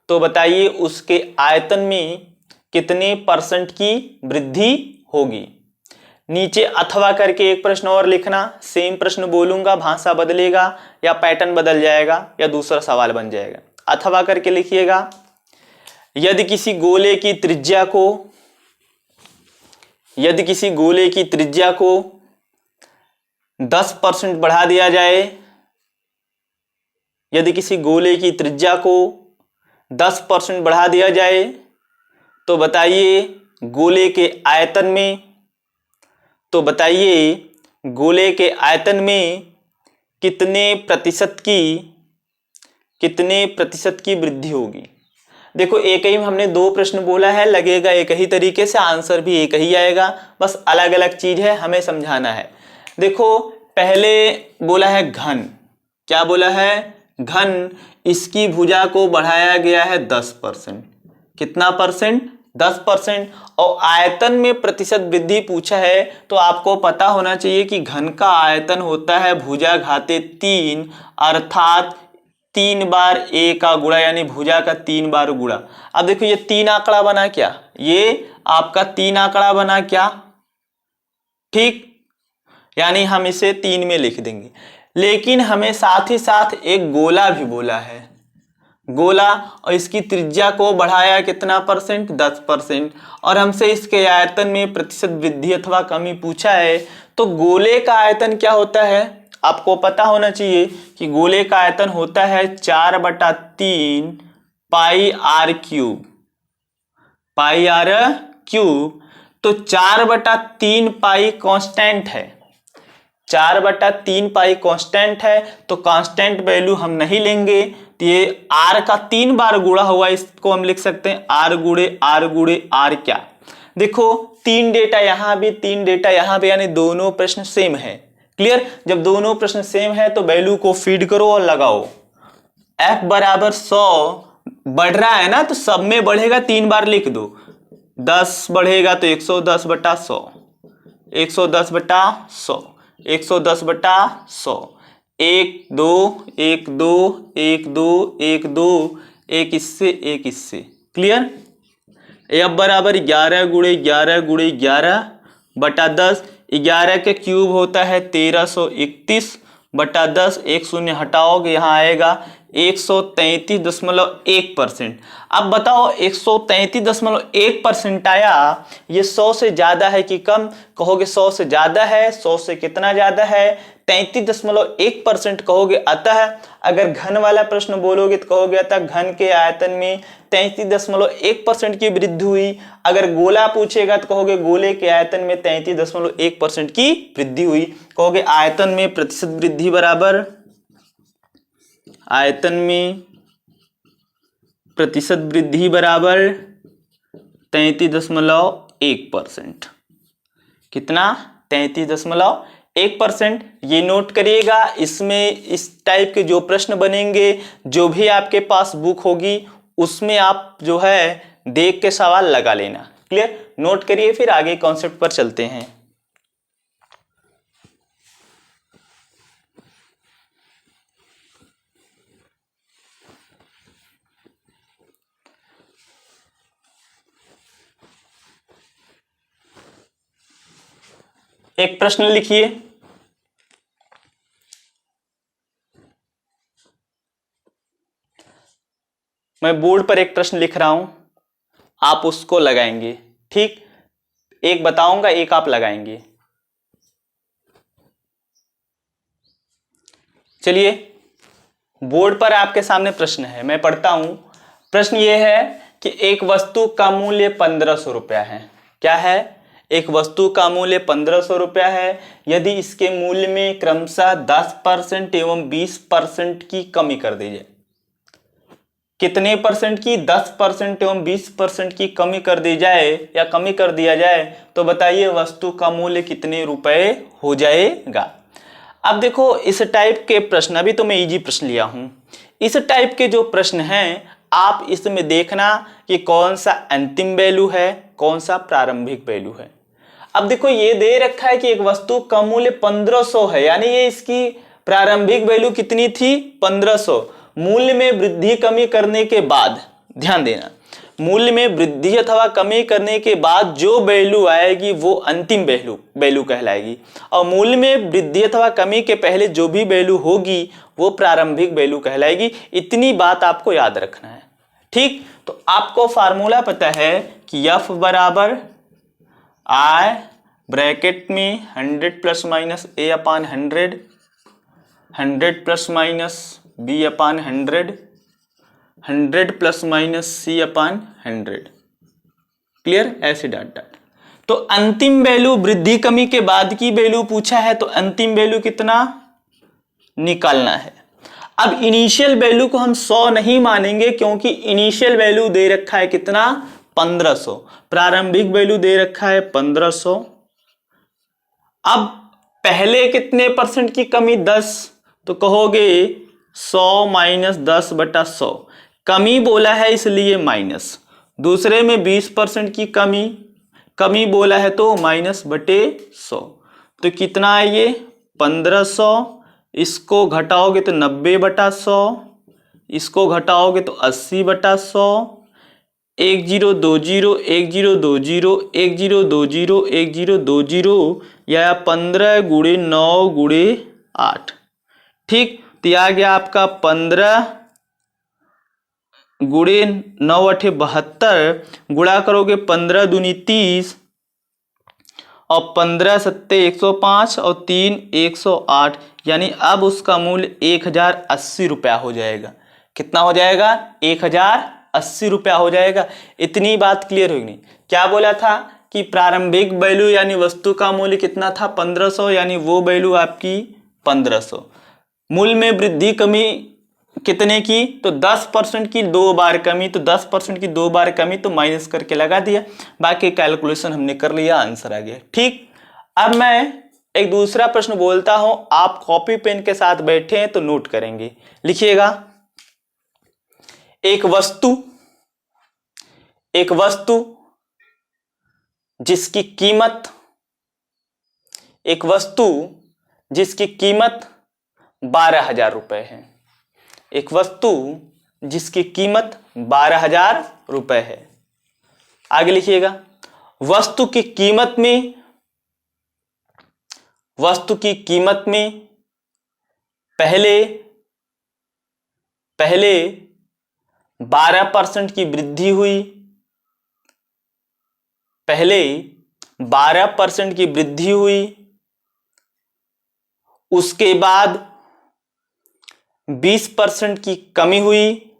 तो बताइए उसके आयतन में कितने परसेंट की वृद्धि होगी। नीचे अथवा करके एक प्रश्न और लिखना, सेम प्रश्न बोलूंगा, भाषा बदलेगा या पैटर्न बदल जाएगा या दूसरा सवाल बन जाएगा। अथवा करके लिखिएगा, यदि किसी गोले की त्रिज्या को 10% बढ़ा दिया जाए, यदि किसी गोले की त्रिज्या को 10% बढ़ा दिया जाए तो बताइए गोले के आयतन में कितने प्रतिशत की वृद्धि होगी। देखो एक ही में हमने 2 प्रश्न बोला है, लगेगा एक ही तरीके से, आंसर भी एक ही आएगा, बस अलग अलग चीज है, हमें समझाना है। देखो पहले बोला है घन, क्या बोला है, घन, इसकी भुजा को बढ़ाया गया है 10%, कितना परसेंट, 10%, और आयतन में प्रतिशत वृद्धि पूछा है तो आपको पता होना चाहिए कि घन का आयतन होता है भुजा घाते 3, अर्थात 3 बार a का गुणा, यानी भुजा का 3 बार गुणा। अब देखो ये 3 आंकड़ा बना क्या, ये आपका 3 आंकड़ा बना क्या, ठीक, यानी हम इसे 3 में लिख देंगे। लेकिन हमें साथ ही साथ एक गोला भी बोला है, गोला और इसकी त्रिज्या को बढ़ाया कितना परसेंट, 10%। और हमसे इसके आयतन में प्रतिशत वृद्धि अथवा कमी पूछा है। तो गोले का आयतन क्या होता है, आपको पता होना चाहिए कि गोले का आयतन होता है 4/3 pi r cube, pi r cube. तो 4/3 पाई कांस्टेंट है, 4/3 पाई कांस्टेंट है, तो कांस्टेंट वैल्यू हम नहीं लेंगे। तो ये आर का 3 बार गुणा हुआ, इसको हम लिख सकते हैं आर गुणे आर गुणे आर। क्या देखो 3 डेटा यहां भी 3 डेटा यहां भी, यानी दोनों प्रश्न सेम है। क्लियर, जब दोनों प्रश्न सेम है तो वैल्यू को फीड करो और लगाओ। f बराबर 100 बढ़ रहा है ना, तो सब में बढ़ेगा, 3 बार लिख दो। 10 बढ़ेगा तो 110/100, 110/100, 110/100, 1 2 1 2 1 2 1 2, एक इससे एक इससे। क्लियर, f बराबर 11 गुणे 11 गुणे 11/10। 11 के क्यूब होता है 1331/10। एक शून्य हटाओगे यहाँ आएगा 133.1%। अब बताओ 133.1% आया, ये 100 से ज्यादा है कि कम, कहोगे 100 से ज्यादा है। 100 से कितना ज्यादा है, 33.1% कहोगे। अतः अगर घन वाला प्रश्न बोलोगे तो कहोगे अतः घन के आयतन में 33.1% की वृद्धि हुई। अगर गोला पूछेगा तो कहोगे गोले के आयतन में 33.1% की वृद्धि हुई। कहोगे आयतन में प्रतिशत वृद्धि बराबर, आयतन में प्रतिशत वृद्धि बराबर 33.1%। कितना, 33.1%। ये नोट करिएगा। इसमें इस टाइप के जो प्रश्न बनेंगे, जो भी आपके पास बुक होगी उसमें आप जो है देख के सवाल लगा लेना। क्लियर, नोट करिए, फिर आगे कॉन्सेप्ट पर चलते हैं। एक प्रश्न लिखिए, मैं बोर्ड पर एक प्रश्न लिख रहा हूं, आप उसको लगाएंगे। ठीक, एक बताऊंगा, एक आप लगाएंगे। चलिए, बोर्ड पर आपके सामने प्रश्न है, मैं पढ़ता हूं। प्रश्न यह है कि एक वस्तु का मूल्य 1500 रुपया है। क्या है, एक वस्तु का मूल्य 1500 रुपया है। यदि इसके मूल्य में क्रमशः 10% एवं 20% की कमी कर दी जाए। कितने परसेंट की, 10% एवं 20% की कमी कर दी जाए या कमी कर दिया जाए, तो बताइए वस्तु का मूल्य कितने रुपए हो जाएगा। अब देखो इस टाइप के प्रश्न, अभी तो मैं इजी प्रश्न लिया हूं, इस टाइप के जो प्रश्न हैं आप इसमें देखना कि कौन सा अंतिम वैल्यू है, कौन सा प्रारंभिक वैल्यू है। अब देखो ये दे रखा है कि एक वस्तु का मूल्य 1500 है, यानी ये इसकी प्रारंभिक वैल्यू कितनी थी, 1500। मूल्य में वृद्धि कमी करने के बाद, ध्यान देना, मूल्य में वृद्धि अथवा कमी करने के बाद जो वैल्यू आएगी वो अंतिम वैल्यू कहलाएगी, और मूल्य में वृद्धि अथवा कमी के पहले जो भी वैल्यू होगी वो प्रारंभिक वैल्यू कहलाएगी। इतनी बात आपको याद रखना है। ठीक, तो आपको फार्मूला पता है कि F बराबर I ब्रैकेट में 100 ± A/100, 100 ± B/100, 100 ± C/100। क्लियर, ऐसे डाटा। तो अंतिम वैल्यू वृद्धि कमी के बाद की वैल्यू पूछा है, तो अंतिम वैल्यू कितना निकालना है। अब इनिशियल वैल्यू को हम 100 नहीं मानेंगे, क्योंकि इनिशियल वैल्यू दे रखा है कितना, 1500। प्रारंभिक वैल्यू दे रखा है 1500। अब पहले कितने परसेंट की कमी, 10, तो कहोगे 100 - 10/100। कमी बोला है इसलिए माइनस। दूसरे में 20% की कमी बोला है तो -/100। तो कितना है ये, 1500। इसको घटाओगे तो 90/100, इसको घटाओगे तो 80/100। 1020 1020 1020 1020 या 15 × 9 × 8। ठीक, तो आ गया आपका 15 गुणे 9 8 72, गुणा करोगे 15 दूनी 30 और 15 सत्ते 105 और 3 108, यानी अब उसका मूल्य 1080 रुपया हो जाएगा। कितना हो जाएगा? 1080 रुपया हो जाएगा। इतनी बात क्लियर होगी नहीं? क्या बोला था कि प्रारंभिक वैल्यू यानी वस्तु का मूल्य कितना था? 1500, यानी वो वैल्यू आपकी 1500। मूल्य में वृद्धि कमी कितने की? तो 10% की 2 बार कमी, तो 10% की 2 बार कमी, तो माइनस करके लगा दिया। बाकी कैलकुलेशन हमने कर लिया, आंसर आ गया। ठीक, अब मैं एक दूसरा प्रश्न बोलता हूं, आप कॉपी पेन के साथ बैठे हैं तो नोट करेंगे। लिखिएगा, एक वस्तु जिसकी कीमत 12,000 रुपए है। एक वस्तु जिसकी कीमत 12,000 रुपए है। आगे लिखिएगा, वस्तु की कीमत में पहले 12% की वृद्धि हुई। पहले 12% की वृद्धि हुई, उसके बाद 20% की कमी हुई,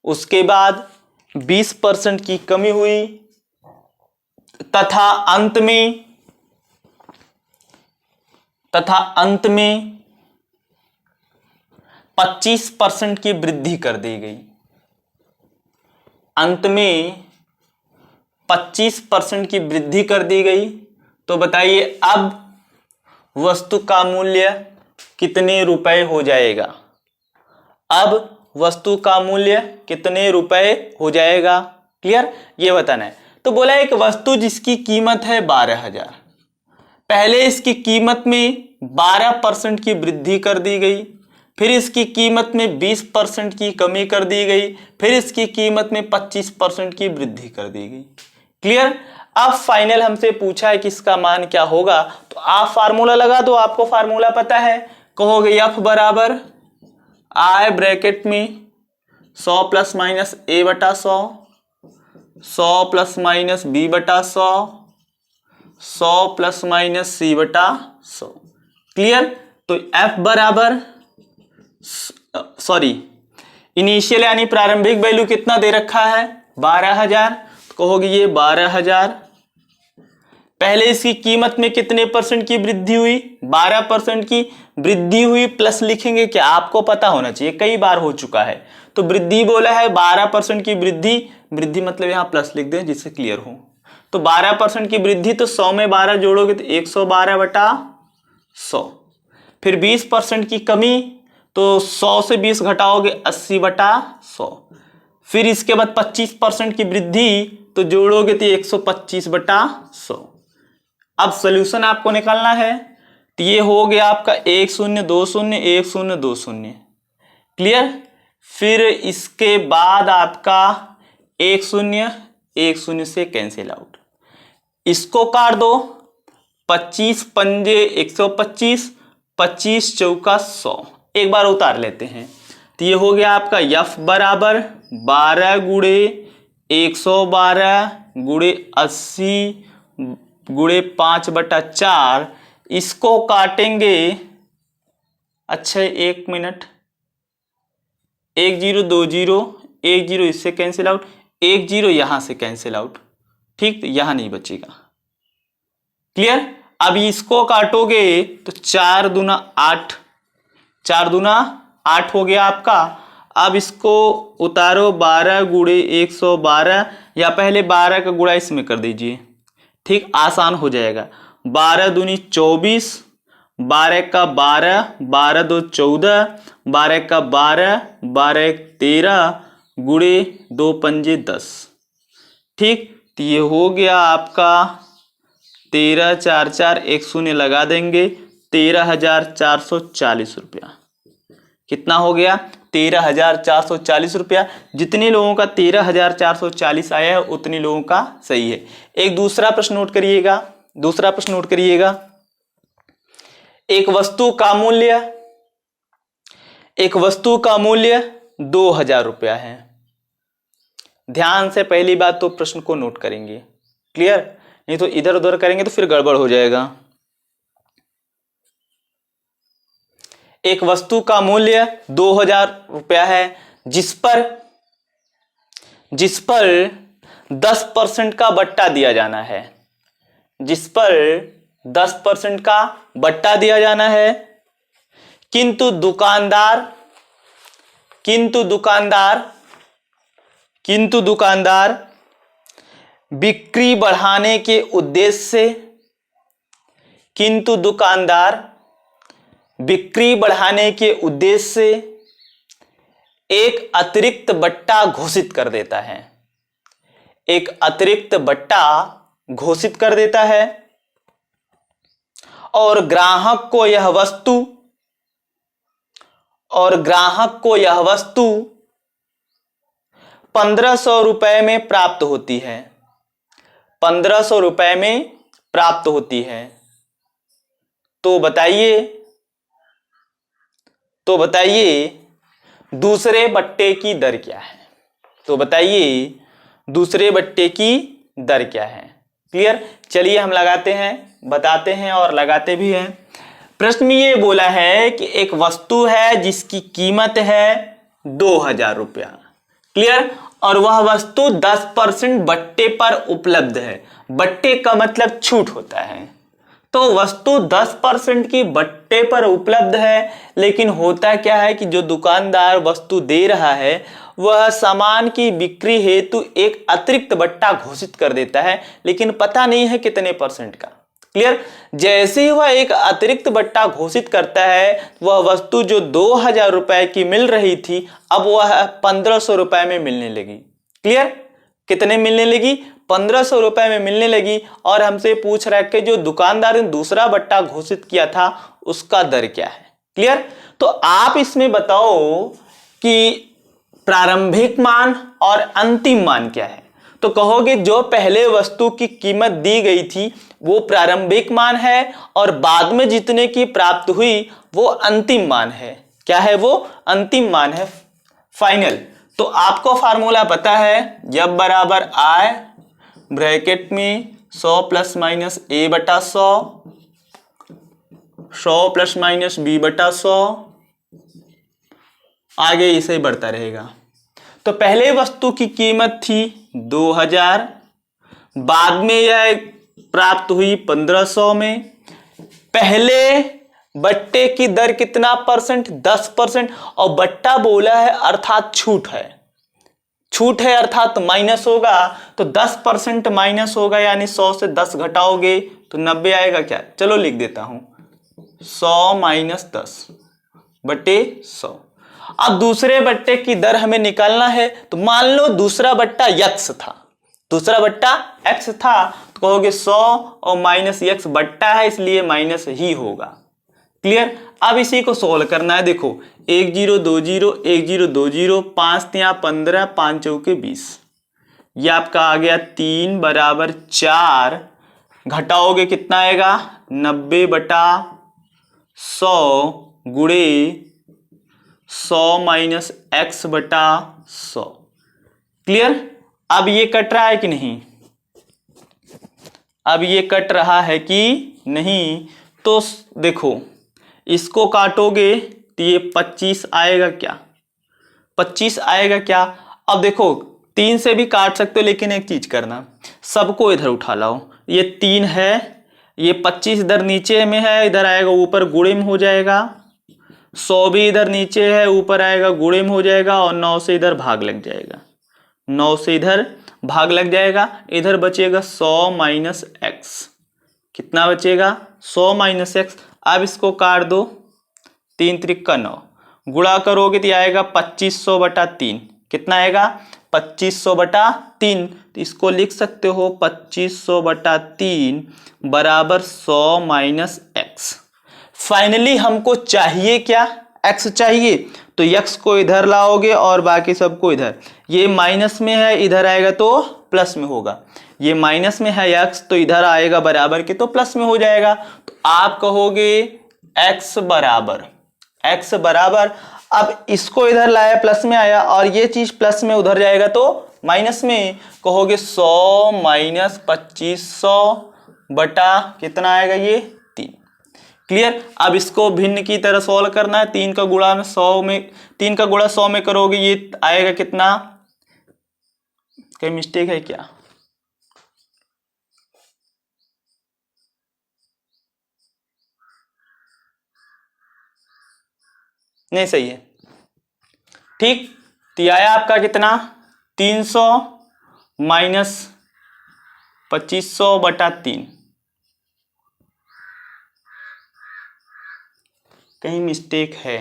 उसके बाद 20% की कमी हुई, तथा अंत में 25% की वृद्धि कर दी गई। अंत में 25% की वृद्धि कर दी गई। तो बताइए अब वस्तु का मूल्य कितने रुपए हो जाएगा? अब वस्तु का मूल्य कितने रुपए हो जाएगा? क्लियर, ये बताना है। तो बोला एक वस्तु जिसकी कीमत है 12,000, पहले इसकी कीमत में 12% की वृद्धि कर दी गई, फिर इसकी कीमत में 20% की कमी कर दी गई, फिर इसकी कीमत में 25% की वृद्धि कर दी गई। क्लियर, अब फाइनल हमसे पूछा है कि इसका मान क्या होगा, तो आप फार्मूला लगा दो, आपको फार्मूला पता है। कहोगे F बराबर I ब्रैकेट में 100 प्लस माइनस A बटा 100, 100 प्लस माइनस B बटा 100, 100 प्लस माइनस C बटा 100। क्लियर, तो F बराबर इनिशियल यानी प्रारंभिक वैल्यू कितना दे रखा है? 12,000। तो कहोगे ये 12,000। पहले इसकी कीमत में कितने परसेंट की वृद्धि हुई? 12% की वृद्धि हुई, प्लस लिखेंगे क्या? आपको पता होना चाहिए, कई बार हो चुका है। तो वृद्धि बोला है 12% की वृद्धि मतलब यहां प्लस लिख दें जिससे क्लियर हो। तो 12% की वृद्धि, तो 100 में 12 जोड़ोगे तो 112 बटा 100। फिर 20% की कमी, तो 100 से 20 घटाओगे 80 बटा 100। फिर इसके बाद 25% की वृद्धि, तो जोड़ोगे तो 125 बटा 100। अब सॉल्यूशन आपको निकालना है, तो ये हो गया आपका 1020 1020। क्लियर, फिर इसके बाद आपका 10 से कैंसिल आउट। इसको काट दो, 25 पंजे 125, 25 चौका 100। एक बार उतार लेते हैं, तो ये हो गया आपका F बराबर 12 गुणे 112 गुणे 80 गुणे 5 बटा 4। इसको काटेंगे, अच्छा 1 मिनट, 1 0 2 0, 1 0 इससे कैंसिल आउट, 1 0 यहां से कैंसिल आउट। ठीक, तो यहां नहीं बचेगा। क्लियर, अब इसको काटोगे तो 4 दूना 8, 4 दूना 8 हो गया आपका। अब इसको उतारो, 12 गुणे 112, या पहले 12 का गुणा इसमें कर दीजिए। ठीक, आसान हो जाएगा। 12 दूनी 24, 12 का 12, 12 दो 14, 12 का 12, 12 13 गुणे 2 पंजे 10। ठीक, तो ये हो गया आपका 13 4 4, 1 शून्य लगा देंगे, 13,440 रुपया। कितना हो गया? 13,440 रुपया। जितने लोगों का 13,440 आया है उतने लोगों का सही है। एक दूसरा प्रश्न नोट करिएगा, एक वस्तु का मूल्य 2000 रुपया है। ध्यान से पहली बात तो प्रश्न को नोट करेंगे, क्लियर, नहीं तो इधर उधर करेंगे तो फिर गड़बड़ हो जाएगा। एक वस्तु का मूल्य 2000 रुपया है जिस पर 10% का बट्टा दिया जाना है, जिस पर 10% का बट्टा दिया जाना है, किंतु दुकानदार बिक्री बढ़ाने के उद्देश्य से, किंतु दुकानदार बिक्री बढ़ाने के उद्देश्य से एक अतिरिक्त बट्टा घोषित कर देता है, एक अतिरिक्त बट्टा घोषित कर देता है और ग्राहक को यह वस्तु 1500 रुपए में प्राप्त होती है, 1500 रुपए में प्राप्त होती है। तो बताइए दूसरे बट्टे की दर क्या है? तो बताइए दूसरे बट्टे की दर क्या है? क्लियर, चलिए हम लगाते हैं, बताते हैं और लगाते भी हैं। प्रश्न में ये बोला है कि एक वस्तु है जिसकी कीमत है 2000 रुपया, क्लियर, और वह वस्तु 10% बट्टे पर उपलब्ध है। बट्टे का मतलब छूट होता है, तो वस्तु 10% की बट्टे पर उपलब्ध है, लेकिन होता क्या है कि जो दुकानदार वस्तु दे रहा है वह सामान की बिक्री हेतु एक अतिरिक्त बट्टा घोषित कर देता है, लेकिन पता नहीं है कितने % का। क्लियर, जैसे ही वह एक अतिरिक्त बट्टा घोषित करता है, वह वस्तु जो 2000 रुपए की मिल रही थी अब वह 1500 रुपए में मिलने लगी। क्लियर, कितने मिलने लगी? 1500 रुपए में मिलने लगी। और हमसे पूछ रहा है कि जो दुकानदार ने दूसरा बट्टा घोषित किया था उसका दर क्या है। क्लियर, तो आप इसमें बताओ कि प्रारंभिक मान और अंतिम मान क्या है। तो कहोगे जो पहले वस्तु की कीमत दी गई थी वो प्रारंभिक मान है और बाद में जितने की प्राप्त हुई वो अंतिम मान है। क्या है वो? अंतिम मान है, फाइनल। तो आपको फार्मूला पता है, जब बराबर I ब्रैकेट में 100 प्लस माइनस A बटा 100, 100 प्लस माइनस B बटा 100, आगे इसे बढ़ता रहेगा। तो पहले वस्तु की कीमत थी 2000, बाद में यह प्राप्त हुई 1500 में। पहले बट्टे की दर कितना %? 10%। और बट्टा बोला है अर्थात छूट है, छूट है अर्थात माइनस होगा, तो 10% माइनस होगा, यानी 100 से 10 घटाओगे तो 90 आएगा। क्या, चलो लिख देता हूं, 100 माइनस 10 बटे 100। अब दूसरे बट्टे की दर हमें निकालना है, तो मान लो दूसरा बट्टा x था, दूसरा बट्टा x था, तो कहोगे 100 और माइनस x बट्टा है इसलिए माइनस ही होगा। क्लियर, अब इसी को सोल्व करना है। देखो 1 0 2 0 1 0 2 0, 5 3 15, 5 चौके 20, ये आपका आ गया 3 बराबर 4। घटाओगे कितना आएगा? 90 बटा 100 गुणे 100 माइनस x बटा 100। क्लियर, अब ये कट रहा है कि नहीं? अब ये कट रहा है कि नहीं? तो देखो इसको काटोगे तो ये 25 आएगा क्या? 25 आएगा क्या? अब देखो 3 से भी काट सकते हो, लेकिन एक चीज करना, सबको इधर उठा लाओ। ये 3 है, ये 25 इधर नीचे में है, इधर आएगा ऊपर गुणे में हो जाएगा। 100 भी इधर नीचे है, ऊपर आएगा गुणे में हो जाएगा, और 9 से इधर भाग लग जाएगा, 9 से इधर भाग लग जाएगा। इधर बचेगा 100 माइनस एक्स। कितना बचेगा? 100 माइनस एक्स। अब इसको काट दो, 3 त्रिका 9, गुणा करोगे तो आएगा 2500 बटा 3। कितना आएगा? 2500 बटा 3। तो इसको लिख सकते हो 2500 बटा 3 बराबर 100 माइनस एक्स। फाइनली हमको चाहिए क्या? x चाहिए, तो x को इधर लाओगे और बाकी सबको इधर। ये माइनस में है, इधर आएगा तो प्लस में होगा। ये माइनस में है x, तो इधर आएगा बराबर के, तो प्लस में हो जाएगा। तो आप कहोगे x बराबर अब इसको इधर लाया प्लस में आया और ये चीज प्लस में उधर जाएगा तो माइनस में, कहोगे 100 माइनस 2500 बटा कितना आएगा ये 3। क्लियर। अब इसको भिन्न की तरह सॉल्व करना है। 3 का गुणा में 100 में, 3 का गुणा 100 में करोगे ये आएगा कितना, कोई मिस्टेक है क्या? नहीं सही है। ठीक, तो ये आया आपका कितना 300 माइनस 2500 बटा 3। कहीं मिस्टेक है,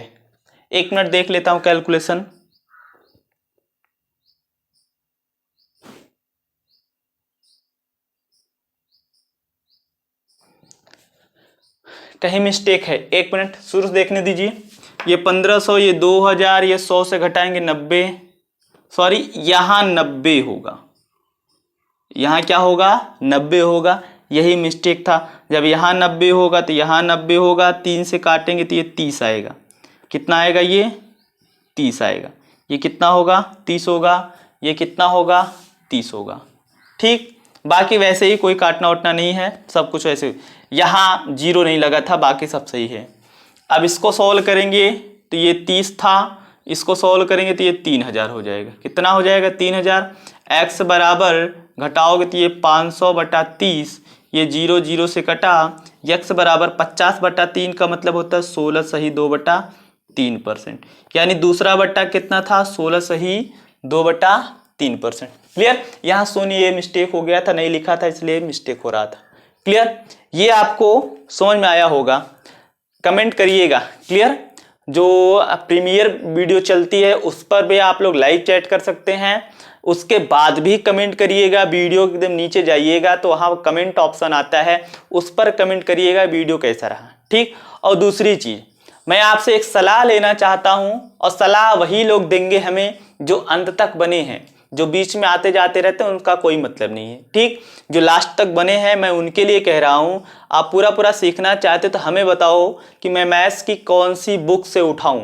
1 मिनट देख लेता हूं कैलकुलेशन। कहीं मिस्टेक है, 1 मिनट शुरू से देखने दीजिए। ये 1500, ये 2000, ये 100 से घटाएंगे 90, सॉरी यहाँ 90 होगा, यहाँ क्या होगा 90 होगा। यही मिस्टेक था, जब यहाँ 90 होगा तो यहाँ 90 होगा, 3 से काटेंगे तो ये 30 आएगा। कितना आएगा ये 30 आएगा। ये कितना होगा 30 होगा, ये कितना होगा 30 होगा। ठीक, बाकी वैसे ही कोई काटना उटना नहीं है, सब कुछ वैसे। यहाँ 0 नहीं लगा था, बाकी सब सही है। अब इसको सॉल्व करेंगे तो ये 30 था, इसको सॉल्व करेंगे तो ये 3000 हो जाएगा। कितना हो जाएगा 3000। x बराबर घटाओगे तो ये 500 बटा 30, ये 0 0 से कटा, x बराबर 50 बटा 3 का मतलब होता है 16 सही 2 बटा 3%। यानी दूसरा बट्टा कितना था 16 सही 2 बटा 3%। क्लियर। यहाँ सुनिए ये मिस्टेक हो गया था, नहीं लिखा था इसलिए मिस्टेक हो रहा था। क्लियर, ये आपको समझ में आया होगा, कमेंट करिएगा। क्लियर। जो प्रीमियर वीडियो चलती है उस पर भी आप लोग लाइव चैट कर सकते हैं, उसके बाद भी कमेंट करिएगा। वीडियो एकदम नीचे जाइएगा तो वहाँ कमेंट ऑप्शन आता है, उस पर कमेंट करिएगा वीडियो कैसा रहा। ठीक। और दूसरी चीज़, मैं आपसे एक सलाह लेना चाहता हूँ, और सलाह वही लोग देंगे हमें जो अंत तक बने हैं। जो बीच में आते जाते रहते हैं उनका कोई मतलब नहीं है। ठीक, जो लास्ट तक बने हैं मैं उनके लिए कह रहा हूँ। आप पूरा पूरा सीखना चाहते तो हमें बताओ कि मैं मैथ्स की कौन सी बुक से उठाऊं,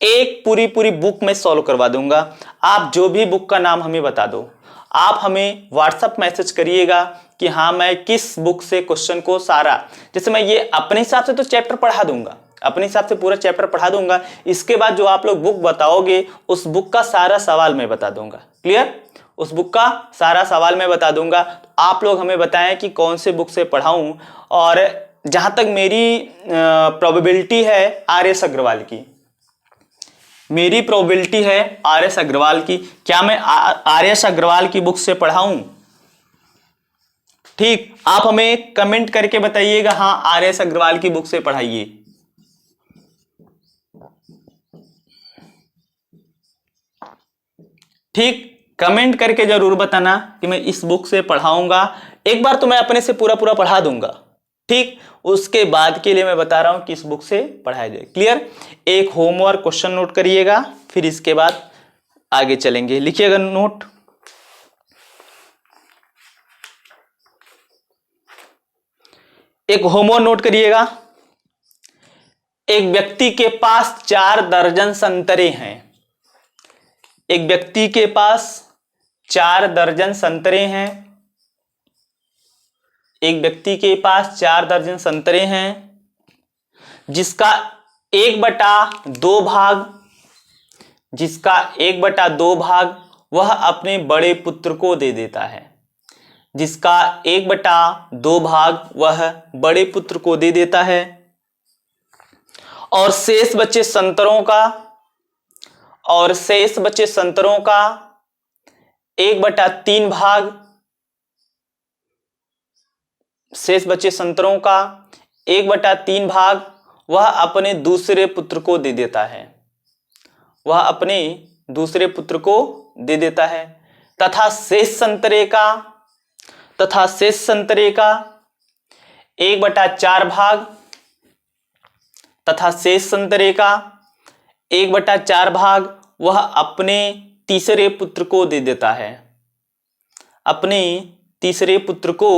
एक पूरी पूरी बुक में सॉल्व करवा दूंगा। आप जो भी बुक का नाम हमें बता दो, आप हमें व्हाट्सएप मैसेज करिएगा कि हाँ मैं किस बुक से क्वेश्चन को सारा, जैसे मैं ये अपने हिसाब से तो चैप्टर पढ़ा दूंगा, अपने हिसाब से पूरा चैप्टर पढ़ा दूंगा। इसके बाद जो आप लोग बुक बताओगे उस बुक का सारा सवाल मैं बता दूंगा। क्लियर, उस बुक का सारा सवाल मैं बता दूंगा। आप लोग हमें बताएं कि कौन से बुक से पढ़ाऊं। और जहां तक मेरी प्रोबेबिलिटी है आर.एस. अग्रवाल की, मेरी प्रोबेबिलिटी है आर.एस. अग्रवाल की, क्या मैं आर.एस. अग्रवाल की बुक से पढ़ाऊं? ठीक, आप हमें कमेंट करके बताइएगा हाँ आर.एस. अग्रवाल की बुक से पढ़ाइए। ठीक, कमेंट करके जरूर बताना कि मैं इस बुक से पढ़ाऊंगा। एक बार तो मैं अपने से पूरा पूरा पढ़ा दूंगा। ठीक, उसके बाद के लिए मैं बता रहा हूं कि इस बुक से पढ़ाया जाए। क्लियर। एक होमवर्क क्वेश्चन नोट करिएगा, फिर इसके बाद आगे चलेंगे। लिखिएगा नोट। एक होमवर्क नोट करिएगा। एक व्यक्ति के पास 4 दर्जन संतरे हैं। एक व्यक्ति के पास 4 दर्जन संतरे हैं। एक व्यक्ति के पास 4 दर्जन संतरे हैं, जिसका 1/2 भाग, जिसका 1/2 भाग वह अपने बड़े पुत्र को दे देता है। जिसका 1/2 भाग वह बड़े पुत्र को दे देता है, और शेष बचे संतरों का, और शेष बचे संतरों का 1/3 भाग, शेष बचे संतरों का 1/3 भाग वह अपने दूसरे पुत्र को दे देता है। वह अपने दूसरे पुत्र को दे देता है, तथा शेष संतरे का 1/4 भाग, तथा शेष संतरे का 1/4 भाग वह अपने तीसरे पुत्र को दे देता है। अपने तीसरे पुत्र को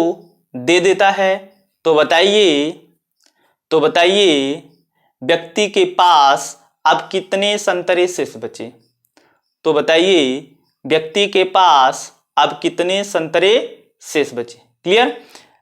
दे देता है। तो बताइए व्यक्ति के पास अब कितने संतरे शेष बचे? तो बताइए व्यक्ति के पास अब कितने संतरे शेष बचे। क्लियर?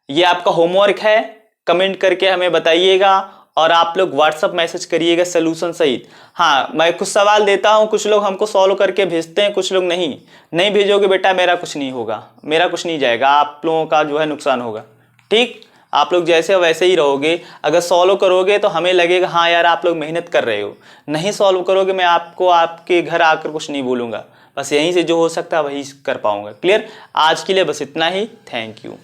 ये आपका होमवर्क है, कमेंट करके हमें बताइएगा और आप लोग व्हाट्सअप मैसेज करिएगा सलूशन सहित। हाँ, मैं कुछ सवाल देता हूँ, कुछ लोग हमको सॉल्व करके भेजते हैं, कुछ लोग नहीं भेजोगे बेटा मेरा कुछ नहीं होगा, मेरा कुछ नहीं जाएगा, आप लोगों का जो है नुकसान होगा। ठीक, आप लोग जैसे वैसे ही रहोगे। अगर सॉल्व करोगे तो हमें लगेगा हाँ यार आप लोग मेहनत कर रहे हो, नहीं सॉल्व करोगे मैं आपको आपके घर आकर कुछ नहीं बोलूँगा, बस यहीं से जो हो सकता है वही कर पाऊँगा। क्लियर? आज के लिए बस इतना ही। Thank you.